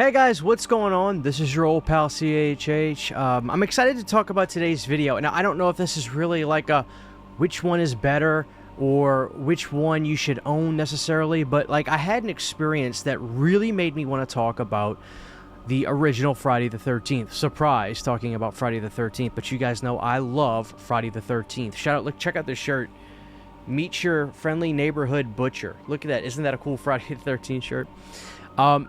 Hey guys, what's going on? This is your old pal CHH. I'm excited to talk about today's video. Now, I don't know if this is really like a which one is better or which one you should own necessarily, but like I had an experience that really made me want to talk about the original Friday the 13th. Surprise, talking about Friday the 13th, but you guys know I love Friday the 13th. Shout out, look, check out this shirt. Meet your friendly neighborhood butcher. Look at that. Isn't that a cool Friday the 13th shirt?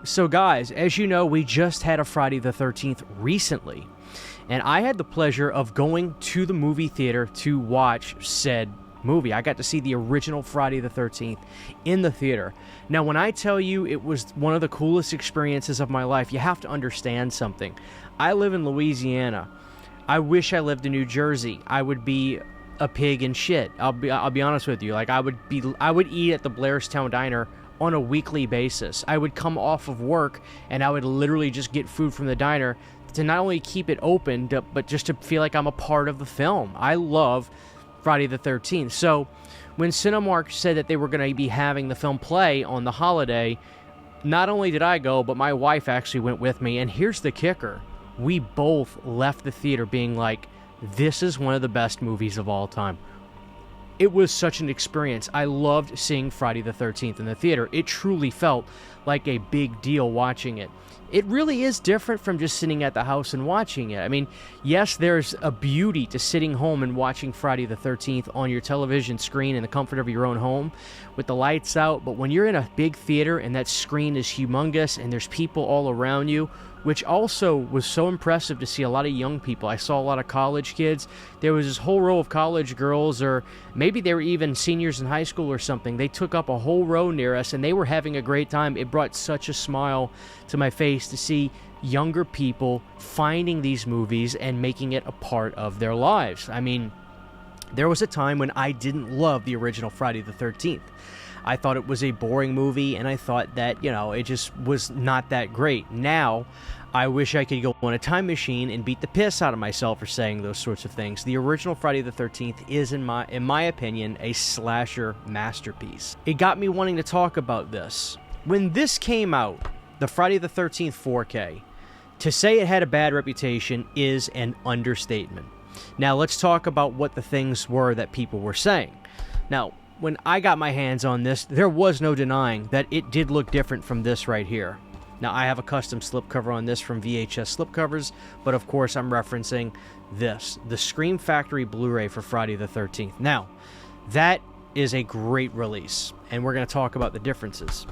So guys, as you know, we just had a Friday the 13th recently, and I had the pleasure of going to the movie theater to watch said movie. I got to see the original Friday the 13th in the theater. Now, when I tell you it was one of the coolest experiences of my life, you have to understand something. I live in Louisiana. I wish I lived in New Jersey. I would be a pig in shit. I'll be honest with you. Like I would eat at the Blairstown Diner on a weekly basis. I would come off of work and I would literally just get food from the diner to not only keep it open, but just to feel like I'm a part of the film. I love Friday the 13th. So when Cinemark said that they were going to be having the film play on the holiday, not only did I go, but my wife actually went with me. And here's the kicker. We both left the theater being like, this is one of the best movies of all time. It was such an experience. I loved seeing Friday the 13th in the theater. It truly felt like a big deal watching it. It really is different from just sitting at the house and watching it. I mean, yes, there's a beauty to sitting home and watching Friday the 13th on your television screen in the comfort of your own home with the lights out, but when you're in a big theater and that screen is humongous and there's people all around you, which also was so impressive to see a lot of young people. I saw a lot of college kids. There was this whole row of college girls, or maybe they were even seniors in high school or something. They took up a whole row near us, and they were having a great time. It brought such a smile to my face to see younger people finding these movies and making it a part of their lives. I mean, there was a time when I didn't love the original Friday the 13th. I thought it was a boring movie, and I thought that, it just was not that great. Now, I wish I could go on a time machine and beat the piss out of myself for saying those sorts of things. The original Friday the 13th is, in my opinion, a slasher masterpiece. It got me wanting to talk about this. When this came out, the Friday the 13th 4K, to say it had a bad reputation is an understatement. Now, let's talk about what the things were that people were saying. Now, when I got my hands on this, there was no denying that it did look different from this right here. Now, I have a custom slipcover on this from VHS slipcovers, but of course I'm referencing this, the Scream Factory Blu-ray for Friday the 13th. Now, that is a great release, and we're going to talk about the differences.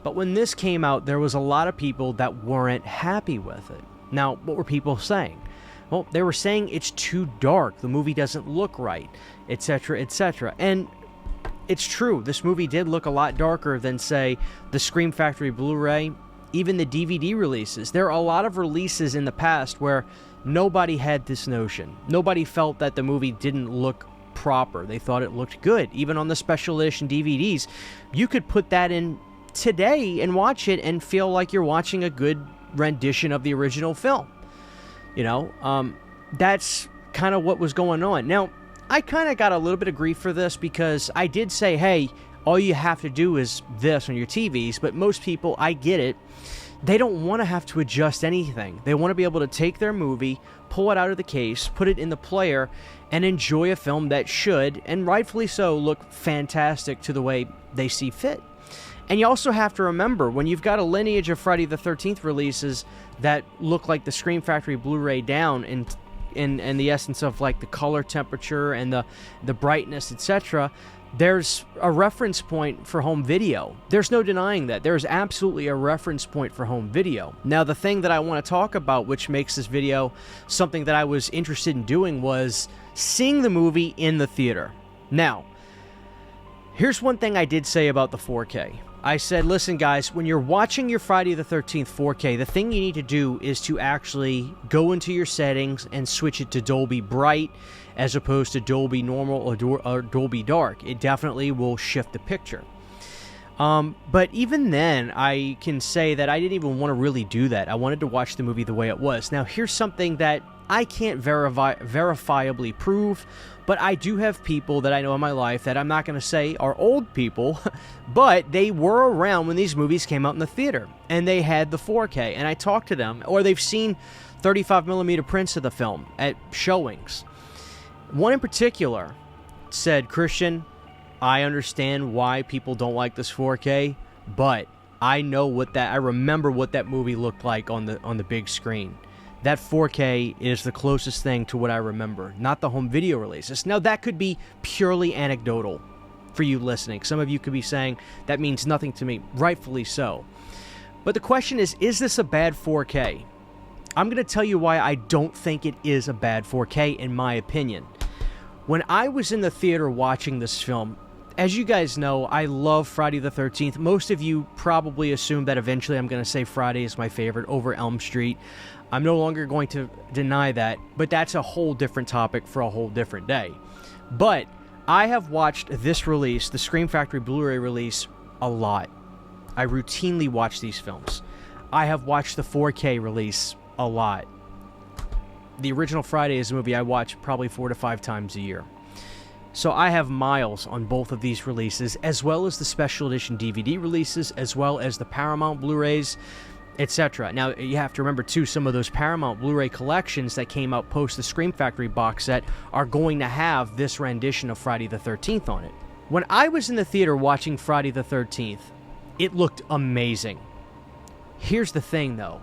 But when this came out, there was a lot of people that weren't happy with it. Now, what were people saying? Well, they were saying it's too dark, the movie doesn't look right, etc., etc. And it's true, this movie did look a lot darker than, say, the Scream Factory Blu-ray, even the DVD releases. There are a lot of releases in the past where nobody had this notion. Nobody felt that the movie didn't look proper. They thought it looked good. Even on the special edition DVDs, you could put that in today and watch it and feel like you're watching a good rendition of the original film. That's kind of what was going on. Now, I kind of got a little bit of grief for this because I did say, hey, all you have to do is this on your TVs, but most people, I get it, they don't want to have to adjust anything. They want to be able to take their movie, pull it out of the case, put it in the player, and enjoy a film that should, and rightfully so, look fantastic to the way they see fit. And you also have to remember, when you've got a lineage of Friday the 13th releases that look like the Scream Factory Blu-ray down in the essence of like the color temperature and the brightness, etc., there's a reference point for home video. There's no denying that. There's absolutely a reference point for home video. Now, the thing that I want to talk about, which makes this video something that I was interested in doing, was seeing the movie in the theater. Now, here's one thing I did say about the 4K. I said, listen guys, when you're watching your Friday the 13th 4K, the thing you need to do is to actually go into your settings and switch it to Dolby Bright as opposed to Dolby Normal or Dolby Dark. It definitely will shift the picture. But even then, I can say that I didn't even want to really do that. I wanted to watch the movie the way it was. Now, here's something that I can't verifiably prove, but I do have people that I know in my life that I'm not going to say are old people, but they were around when these movies came out in the theater, and they had the 4K, and I talked to them, or they've seen 35mm prints of the film at showings. One in particular said, "Christian, I understand why people don't like this 4K, but I remember what that movie looked like on the big screen. That 4K is the closest thing to what I remember, not the home video releases." Now, that could be purely anecdotal for you listening. Some of you could be saying, that means nothing to me. Rightfully so. But the question is this a bad 4K? I'm going to tell you why I don't think it is a bad 4K, in my opinion. When I was in the theater watching this film, as you guys know, I love Friday the 13th. Most of you probably assume that eventually I'm going to say Friday is my favorite over Elm Street. I'm no longer going to deny that, but that's a whole different topic for a whole different day. But I have watched this release, the Scream Factory Blu-ray release, a lot. I routinely watch these films. I have watched the 4K release a lot. The original Friday is a movie I watch probably 4 to 5 times a year. So I have miles on both of these releases, as well as the special edition DVD releases, as well as the Paramount Blu-rays, etc. Now, you have to remember, too, some of those Paramount Blu-ray collections that came out post the Scream Factory box set are going to have this rendition of Friday the 13th on it. When I was in the theater watching Friday the 13th, it looked amazing. Here's the thing, though.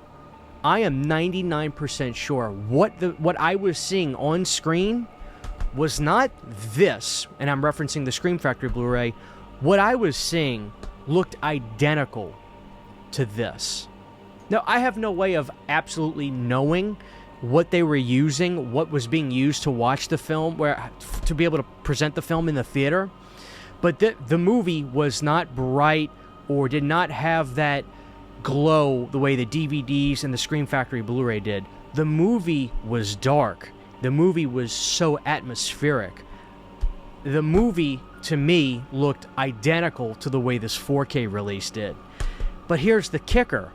I am 99% sure what I was seeing on screen was not this, and I'm referencing the Scream Factory Blu-ray. What I was seeing looked identical to this. Now, I have no way of absolutely knowing what they were using, what was being used to watch the film, to be able to present the film in the theater, but the movie was not bright or did not have that glow the way the DVDs and the Scream Factory Blu-ray did. The movie was dark. The movie was so atmospheric. The movie, to me, looked identical to the way this 4K release did. But here's the kicker.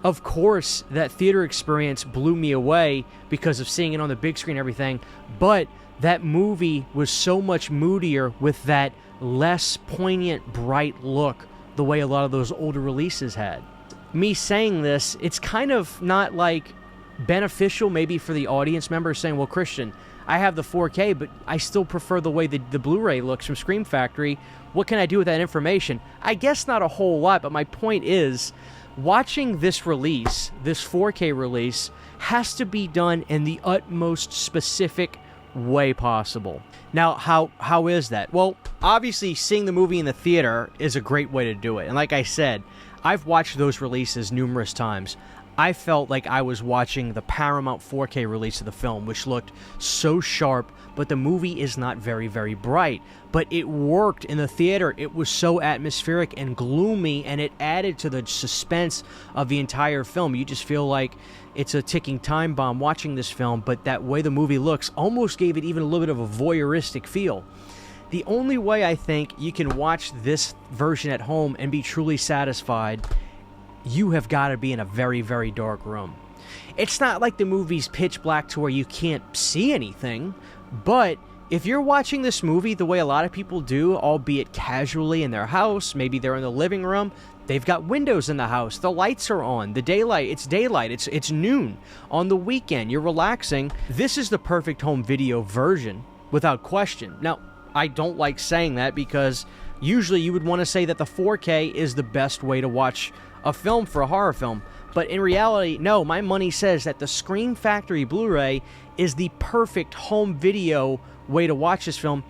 Of course, that theater experience blew me away because of seeing it on the big screen and everything, but that movie was so much moodier with that less poignant, bright look the way a lot of those older releases had. Me saying this, it's kind of not like beneficial maybe for the audience members saying, well, Christian, I have the 4K, but I still prefer the way the Blu-ray looks from Scream Factory. What can I do with that information? I guess not a whole lot, but my point is, watching this release, this 4K release, has to be done in the utmost specific way possible. Now, how is that? Well, obviously, seeing the movie in the theater is a great way to do it. And like I said, I've watched those releases numerous times. I felt like I was watching the Paramount 4K release of the film, which looked so sharp, but the movie is not very, very bright. But it worked in the theater. It was so atmospheric and gloomy, and it added to the suspense of the entire film. You just feel like it's a ticking time bomb watching this film, but that way the movie looks almost gave it even a little bit of a voyeuristic feel. The only way I think you can watch this version at home and be truly satisfied, you have got to be in a very, very dark room. It's not like the movie's pitch black to where you can't see anything, but if you're watching this movie the way a lot of people do, albeit casually in their house, maybe they're in the living room, they've got windows in the house, the lights are on, it's daylight, it's noon, on the weekend, you're relaxing, this is the perfect home video version, without question. Now, I don't like saying that because usually you would want to say that the 4K is the best way to watch a film for a horror film. But in reality, no, my money says that the Scream Factory Blu-ray is the perfect home video way to watch this film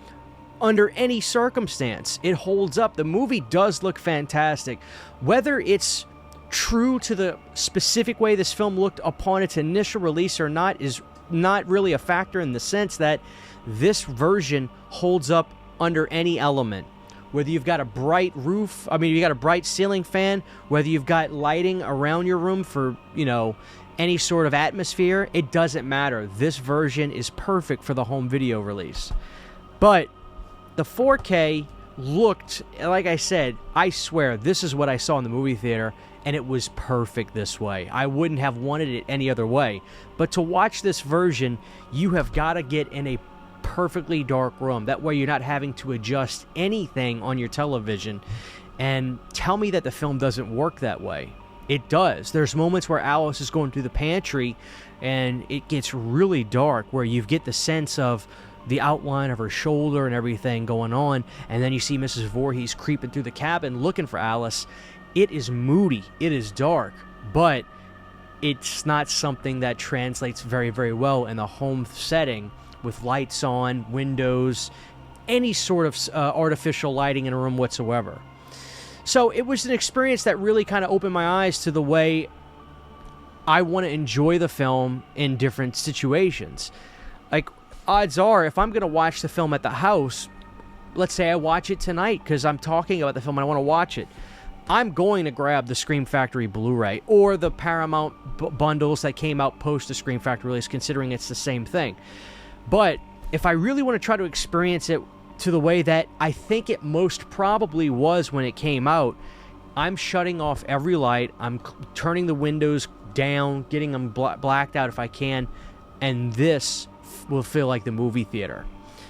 under any circumstance. It holds up. The movie does look fantastic. Whether it's true to the specific way this film looked upon its initial release or not is not really a factor, in the sense that this version holds up under any element. Whether you've got a bright roof, you got a bright ceiling fan, whether you've got lighting around your room for, any sort of atmosphere, it doesn't matter. This version is perfect for the home video release. But the 4K looked, like I said, I swear, this is what I saw in the movie theater, and it was perfect this way. I wouldn't have wanted it any other way. But to watch this version, you have got to get in a perfectly dark room. That way you're not having to adjust anything on your television. And tell me that the film doesn't work that way. It does. There's moments where Alice is going through the pantry and it gets really dark, where you get the sense of the outline of her shoulder and everything going on, and then you see Mrs. Voorhees creeping through the cabin looking for Alice. It is moody. It is dark, but it's not something that translates very, very well in the home setting with lights on, windows, any sort of artificial lighting in a room whatsoever. So it was an experience that really kind of opened my eyes to the way I want to enjoy the film in different situations. Like, odds are, if I'm going to watch the film at the house, let's say I watch it tonight because I'm talking about the film and I want to watch it, I'm going to grab the Scream Factory Blu-ray or the Paramount bundles that came out post the Scream Factory release, considering it's the same thing. But if I really want to try to experience it to the way that I think it most probably was when it came out, I'm shutting off every light, I'm turning the windows down, getting them blacked out if I can, and this will feel like the movie theater.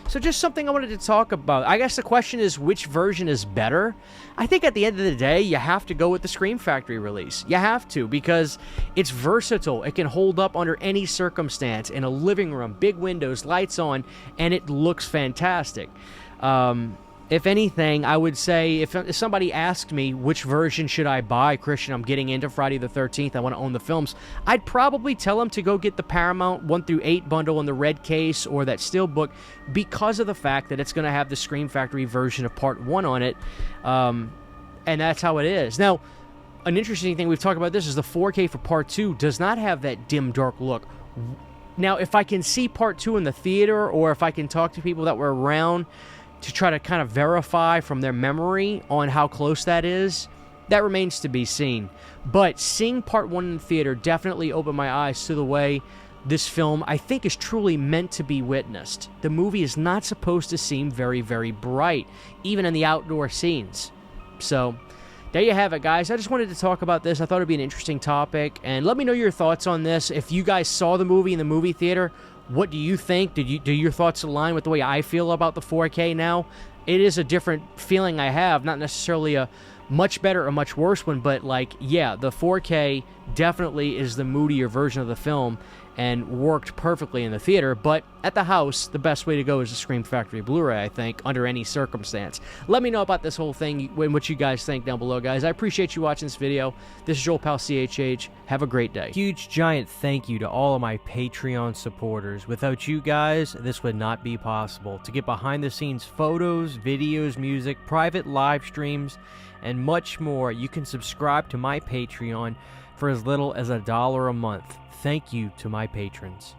So just something I wanted to talk about. I guess the question is, which version is better? I think at the end of the day, you have to go with the Scream Factory release. You have to, because it's versatile. It can hold up under any circumstance, in a living room, big windows, lights on, and it looks fantastic. If anything, I would say, if somebody asked me which version should I buy, Christian, I'm getting into Friday the 13th, I want to own the films, I'd probably tell them to go get the Paramount 1 through 8 bundle in the red case or that steelbook, because of the fact that it's going to have the Scream Factory version of Part 1 on it, and that's how it is. Now, an interesting thing we've talked about this is the 4K for Part 2 does not have that dim, dark look. Now, if I can see Part 2 in the theater, or if I can talk to people that were around to try to kind of verify from their memory on how close that is, that remains to be seen. But seeing Part 1 in the theater definitely opened my eyes to the way this film, I think, is truly meant to be witnessed. The movie is not supposed to seem very, very bright, even in the outdoor scenes. So there you have it, guys. I just wanted to talk about this. I thought it'd be an interesting topic, and let me know your thoughts on this. If you guys saw the movie in the movie theater, what do you think? Do your thoughts align with the way I feel about the 4K now? It is a different feeling I have, not necessarily a much better or much worse one, but like, yeah, the 4K definitely is the moodier version of the film and worked perfectly in the theater, but at the house, the best way to go is the Scream Factory Blu-ray, I think, under any circumstance. Let me know about this whole thing, what you guys think down below, guys. I appreciate you watching this video. This is your old pal CHH. Have a great day. Huge, giant thank you to all of my Patreon supporters. Without you guys, this would not be possible. To get behind-the-scenes photos, videos, music, private live streams, and much more, you can subscribe to my Patreon for as little as $1 a month. Thank you to my patrons.